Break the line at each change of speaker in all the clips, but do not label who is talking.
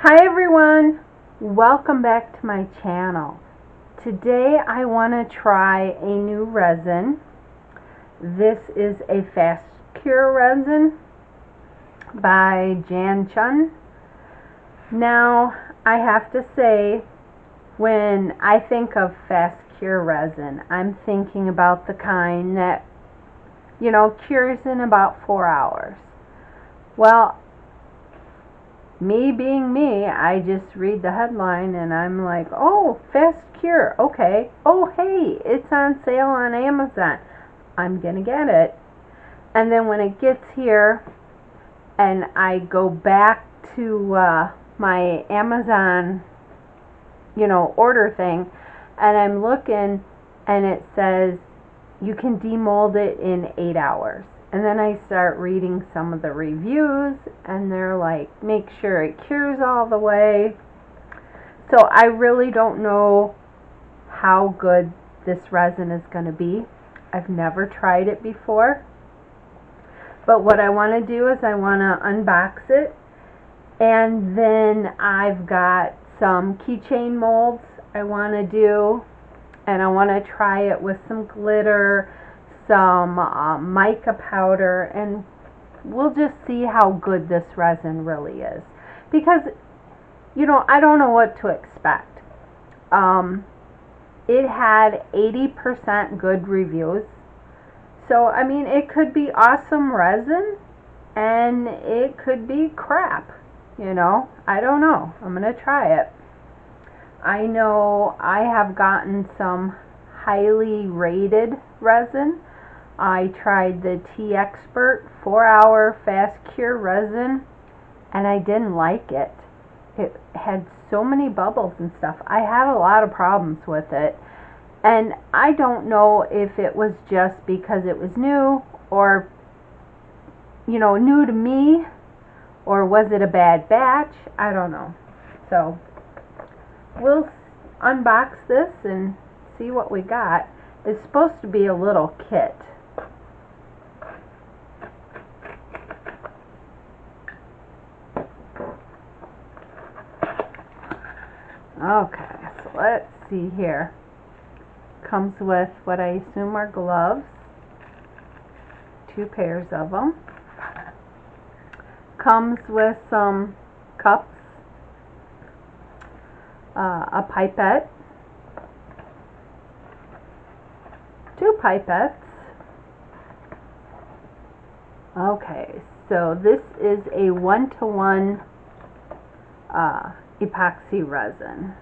Hi everyone, welcome back to my channel. Today I want to try a new resin. This is a fast cure resin by Jan Chun. Now I have to say, when I think of fast cure resin, I'm thinking about the kind that, cures in about 4 hours. Well, me being me, I just read the headline and I'm like, oh, fast cure, okay. Oh, hey, it's on sale on Amazon. I'm gonna get it. And then when it gets here and I go back to my Amazon, order thing, and I'm looking and it says you can demold it in 8 hours. And then I start reading some of the reviews, and they're like, make sure it cures all the way. So I really don't know how good this resin is going to be. I've never tried it before. But what I want to do is I want to unbox it. And then I've got some keychain molds I want to do. And I want to try it with some glitter, some mica powder, and we'll just see how good this resin really is, because I don't know what to expect. It had 80% good reviews, so I mean, it could be awesome resin and it could be crap. I don't know. I'm gonna try it. I know I have gotten some highly rated resin. I tried the Tea Expert 4-hour fast cure resin, and I didn't like it. It had so many bubbles and stuff. I had a lot of problems with it, and I don't know if it was just because it was new, or new to me, or was it a bad batch? I don't know. So we'll unbox this and see what we got. It's supposed to be a little kit. Okay, so let's see here. Comes with what I assume are gloves. 2 pairs of them. Comes with some cups. A pipette. 2 pipettes. Okay, so this is a 1-to-1 epoxy resin.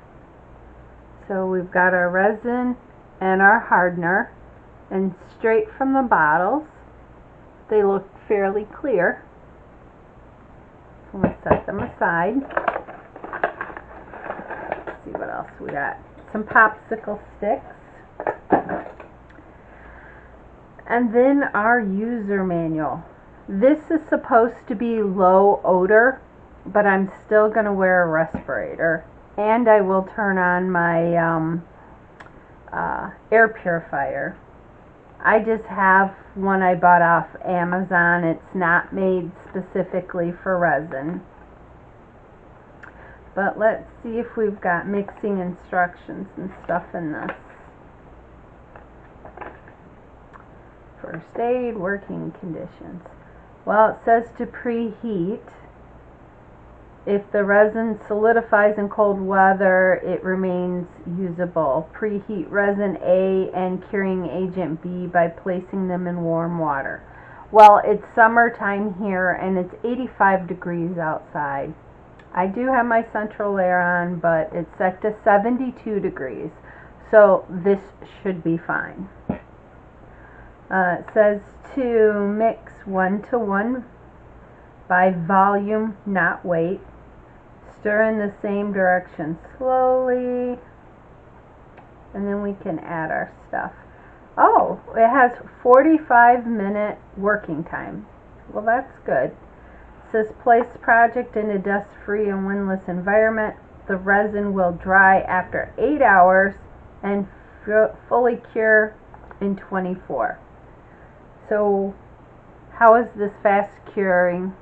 So we've got our resin and our hardener, and straight from the bottles they look fairly clear. So I'm going to set them aside. Let's see what else we got. Some popsicle sticks, and then our user manual. This is supposed to be low odor, but I'm still going to wear a respirator, and I will turn on my air purifier. I just have one I bought off Amazon. It's not made specifically for resin. But let's see if we've got mixing instructions and stuff in this. First aid, working conditions. Well, it says to preheat. If the resin solidifies in cold weather, it remains usable. Preheat resin A and curing agent B by placing them in warm water. Well, it's summertime here and it's 85 degrees outside. I do have my central air on, but it's set to 72 degrees. So this should be fine. It says to mix 1-to-1 by volume, not weight. Stir in the same direction slowly, and then we can add our stuff. Oh, it has 45-minute working time. Well, that's good. It says place project in a dust-free and windless environment. The resin will dry after 8 hours and fully cure in 24. So how is this fast curing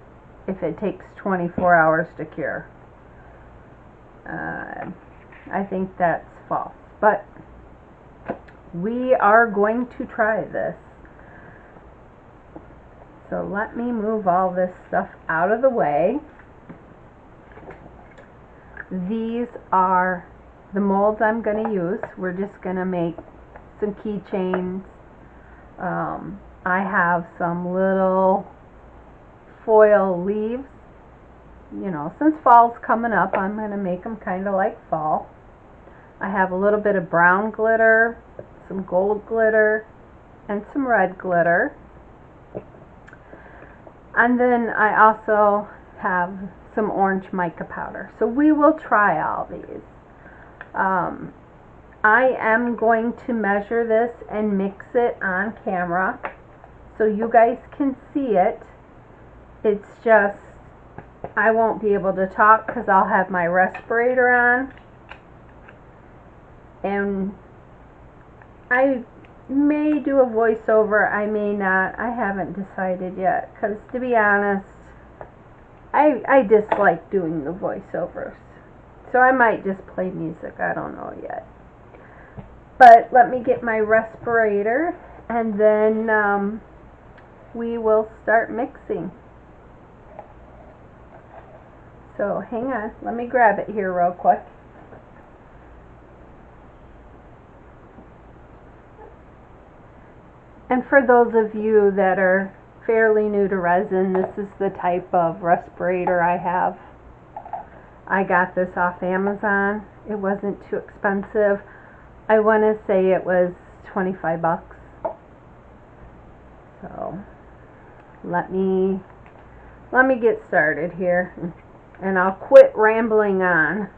if it takes 24 hours to cure? I think that's false. But we are going to try this. So let me move all this stuff out of the way. These are the molds I'm going to use. We're just going to make some keychains. I have some little foil leaves. You know, since fall's coming up, I'm going to make them kind of like fall. I have a little bit of brown glitter, some gold glitter, and some red glitter. And then I also have some orange mica powder. So we will try all these. I am going to measure this and mix it on camera so you guys can see it. It's just, I won't be able to talk because I'll have my respirator on. And I may do a voiceover, I may not. I haven't decided yet because, to be honest, I dislike doing the voiceovers. So I might just play music, I don't know yet. But let me get my respirator and then we will start mixing. So hang on, let me grab it here real quick. And for those of you that are fairly new to resin, this is the type of respirator I have. I got this off Amazon. It wasn't too expensive. I want to say it was 25 bucks. So let me get started here and I'll quit rambling on.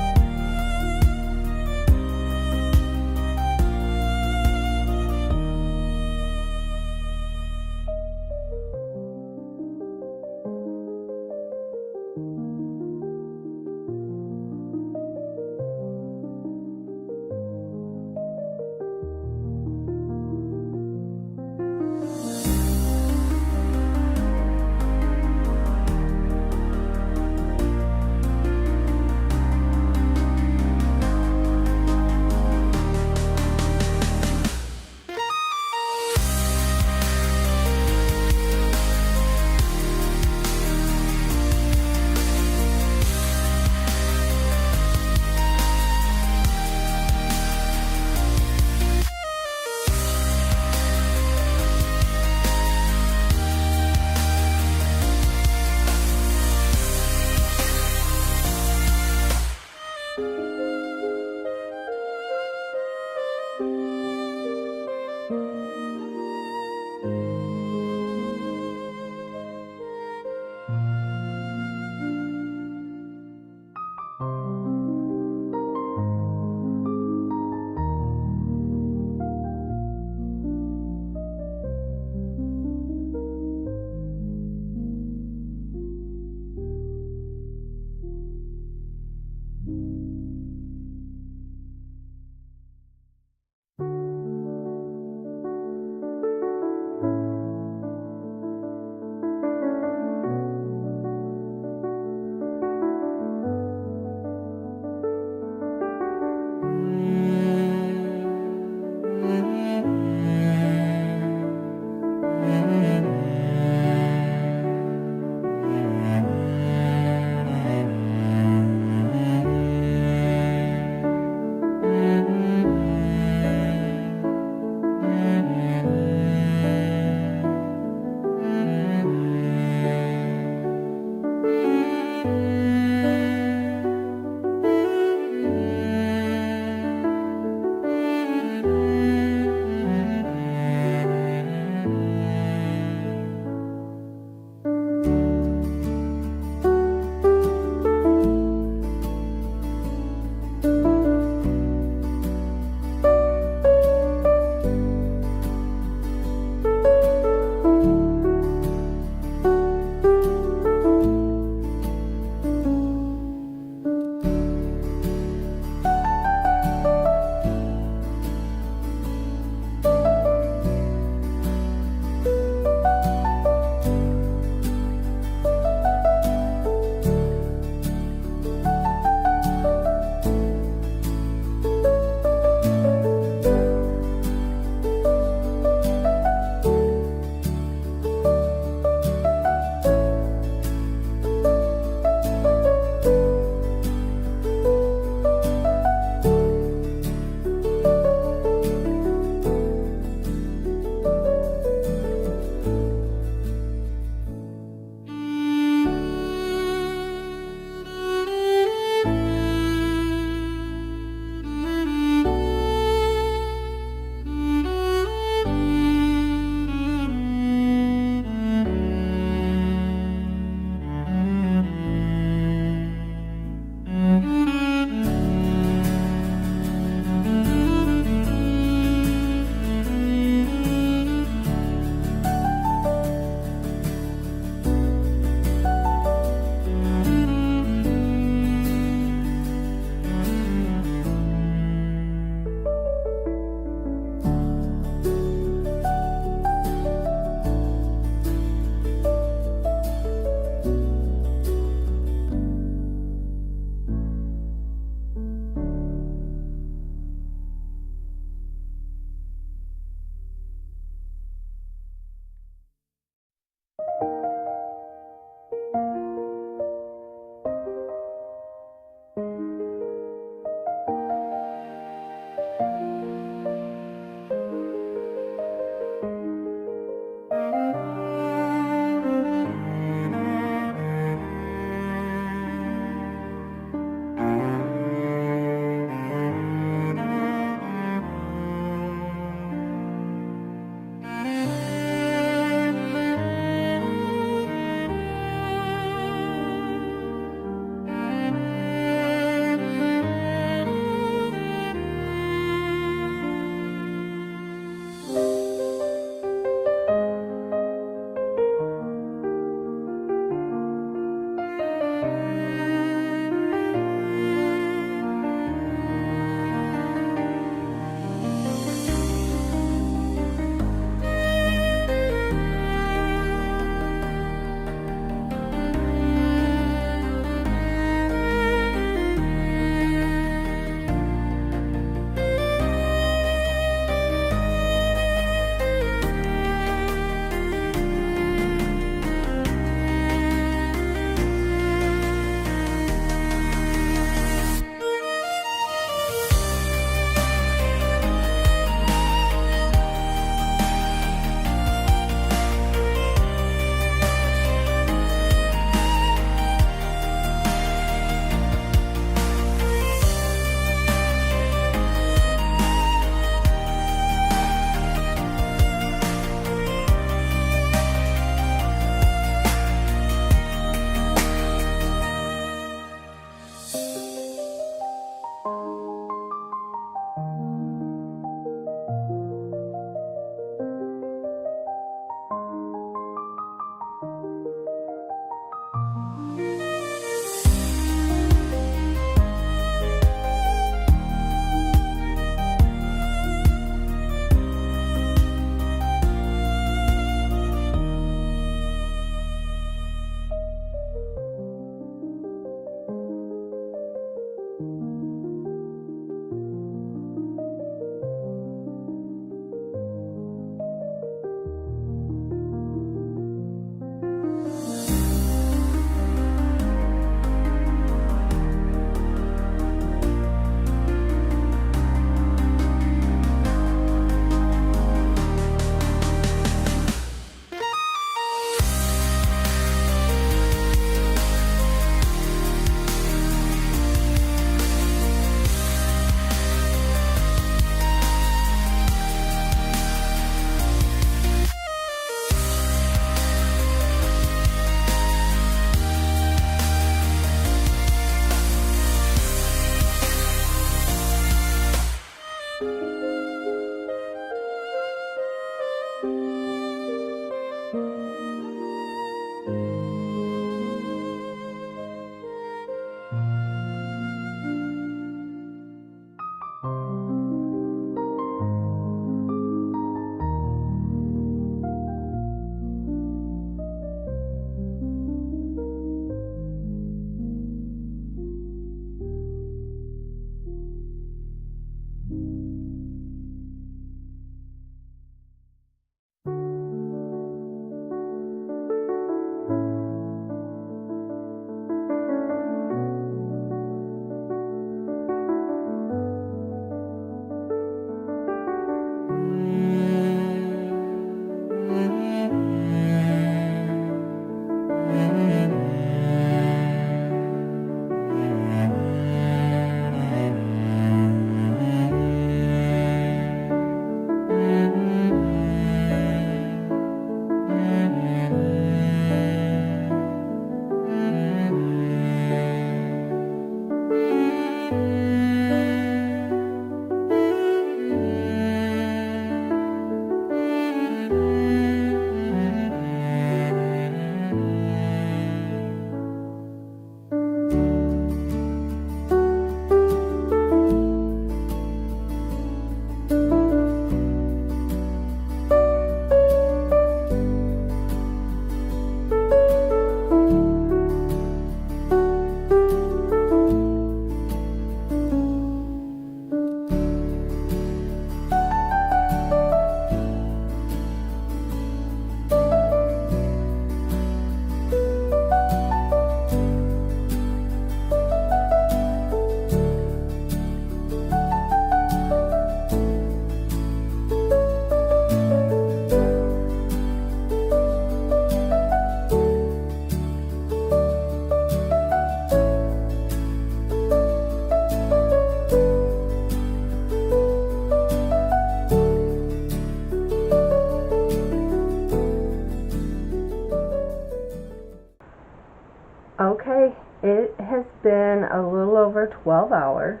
It has been a little over 12 hours.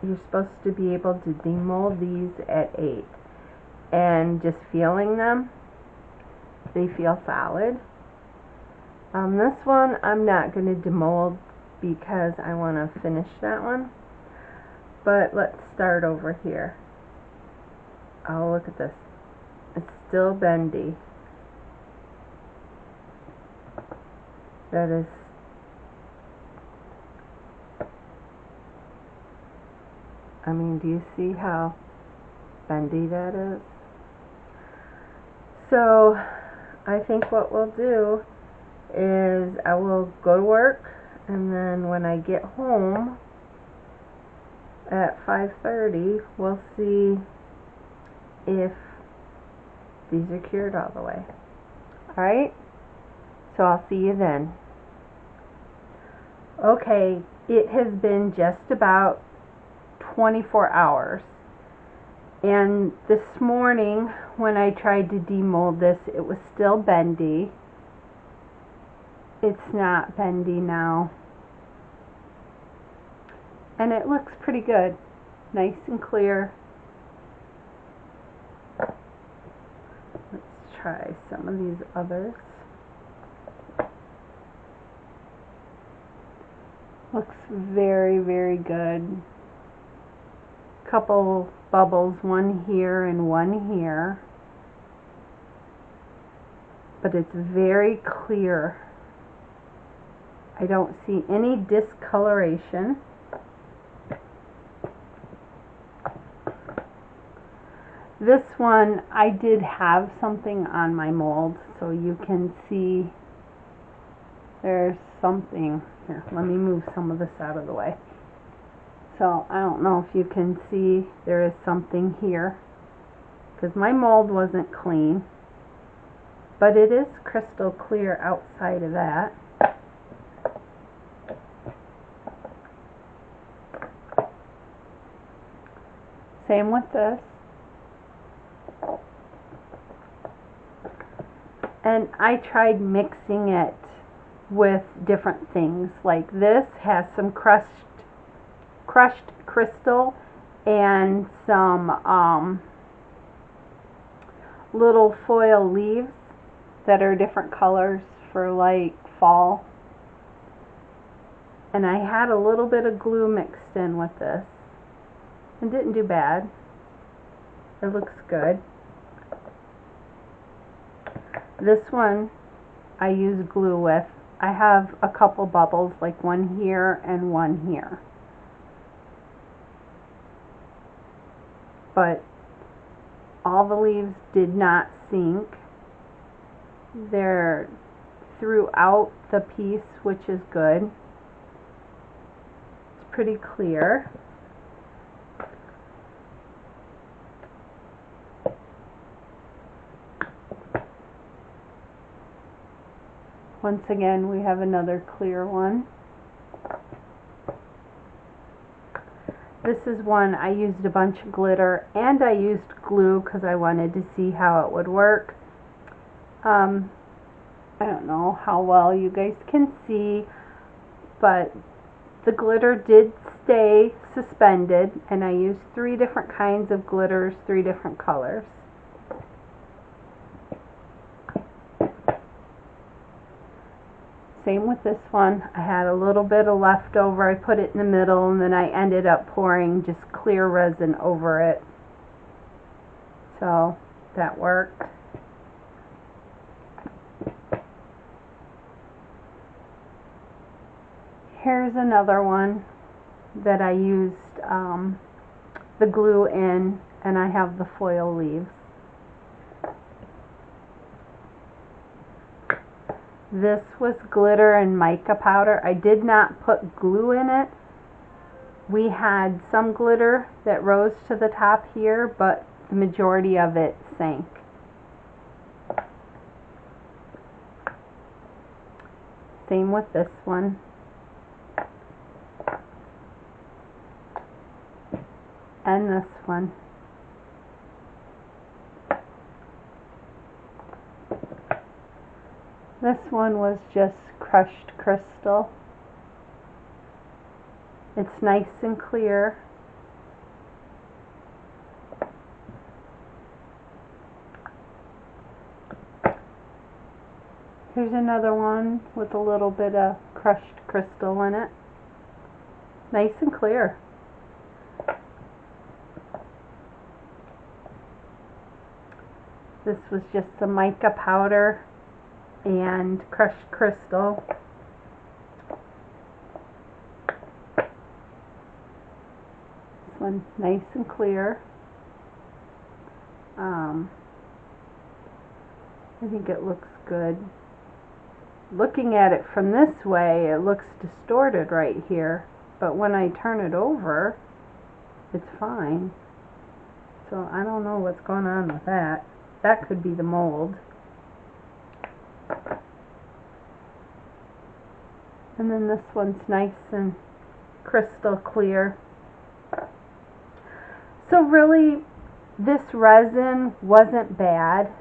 You're supposed to be able to demold these at 8. And just feeling them, they feel solid. This one I'm not going to demold because I want to finish that one. But let's start over here. Oh, look at this. It's still bendy. That is do you see how bendy that is? So I think what we'll do is I will go to work, and then when I get home at 5:30 we'll see if these are cured all the way. Alright, so I'll see you then. Okay, it has been just about 24 hours, and this morning when I tried to demold this, it was still bendy. It's not bendy now, and it looks pretty good, nice and clear. Let's try some of these others. Looks very, very good. Couple bubbles, one here and one here, but it's very clear. I don't see any discoloration. This one, I did have something on my mold, so you can see there's something here. Let me move some of this out of the way. So I don't know if you can see, there is something here because my mold wasn't clean, but it is crystal clear outside of that. Same with this. And I tried mixing it with different things. Like this has some crushed crystal and some little foil leaves that are different colors for like fall. And I had a little bit of glue mixed in with this. It didn't do bad. It looks good. This one I use glue with. I have a couple bubbles, like one here and one here. But all the leaves did not sink. They're throughout the piece, which is good. It's pretty clear. Once again, we have another clear one. This is one I used a bunch of glitter and I used glue because I wanted to see how it would work. I don't know how well you guys can see, but the glitter did stay suspended, and I used 3 different kinds of glitters, 3 different colors. Same with this one. I had a little bit of leftover. I put it in the middle, and then I ended up pouring just clear resin over it. So that worked. Here's another one that I used the glue in, and I have the foil leaves. This was glitter and mica powder. I did not put glue in it. We had some glitter that rose to the top here, but the majority of it sank. Same with this one. And this one. This one was just crushed crystal. It's nice and clear. Here's another one with a little bit of crushed crystal in it. Nice and clear. This was just some mica powder and crushed crystal. This one nice and clear. I think it looks good. Looking at it from this way, it looks distorted right here, but when I turn it over, it's fine. So I don't know what's going on with that. That could be the mold. And then this one's nice and crystal clear. So really, this resin wasn't bad.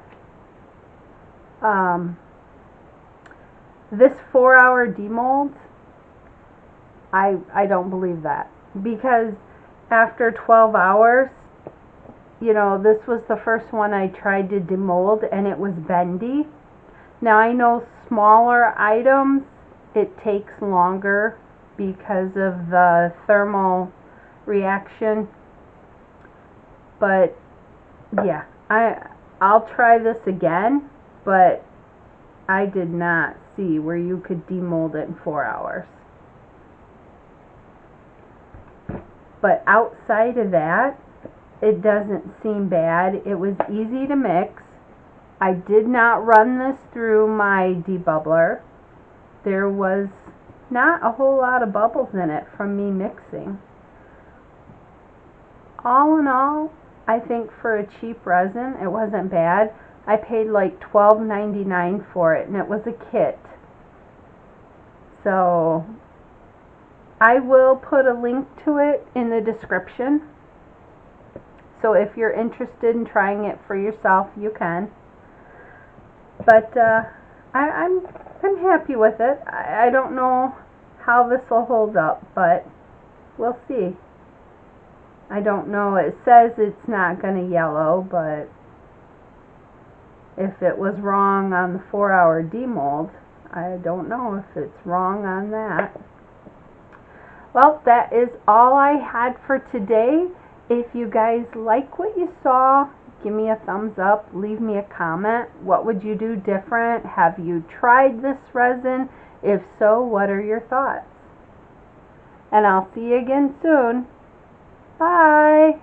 This 4-hour demold, I don't believe that, because after 12 hours, you know, this was the first one I tried to demold and it was bendy. Now I know smaller items, it takes longer because of the thermal reaction, but yeah, I'll try this again, but I did not see where you could demold it in 4 hours. But outside of that, it doesn't seem bad. It was easy to mix. I did not run this through my debubbler. There was not a whole lot of bubbles in it from me mixing. All in all, I think for a cheap resin, it wasn't bad. I paid like $12.99 for it, and it was a kit. So I will put a link to it in the description. So if you're interested in trying it for yourself, you can. But I'm happy with it. I don't know how this will hold up, but we'll see. I don't know. It says it's not going to yellow, but if it was wrong on the 4-hour demold, I don't know if it's wrong on that. Well, that is all I had for today. If you guys like what you saw, give me a thumbs up, leave me a comment. What would you do different? Have you tried this resin? If so, what are your thoughts? And I'll see you again soon. Bye!